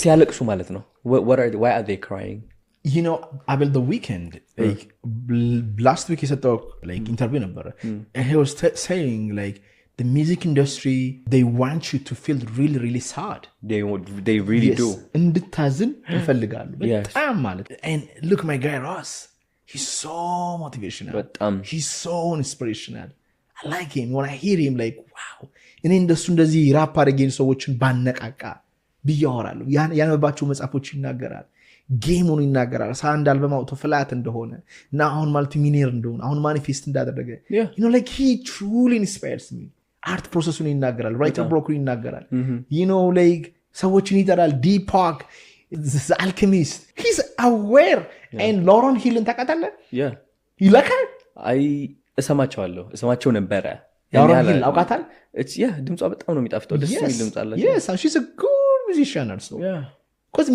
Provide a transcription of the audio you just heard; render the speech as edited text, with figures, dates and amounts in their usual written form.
ሲያለቅሱ ማለት ነው why are they crying you know about the weekend like last week he said like interview number and he was saying like the music industry they want you to feel really really sad they really do እንድታዝን ይፈልጋሉ በጣም ማለት and look my guy Ross he's so motivational he's so inspirational I like him when I hear him like wow እኔ እንደዚህ ራፕ አድርጌን ሰዎችን ባነቃቃ ቢያወራሉ ያነበባቸው መጽሐፎች ይናገራል ጌሙን ይናገራል ሳንድ አልበም አውቶ ፍላት እንደሆነ እና አሁን ማልቲሚሊየነር እንደሆነ አሁን ማኒፌስት እንዳደረገ you know like he truly inspires me art processን ይናገራል writer block ይናገራል you know like ሰዎችን ይጠራል Deepak the alchemist he's aware and Lauryn Hill ታውቃታለህ ይለካል እሰማቸው ነበረ Lauryn Hill አውቃታል ድምጿ በጣም ነው የሚጣፍጠው ደስ የሚል ድምጽ አላት yes she's a good musician also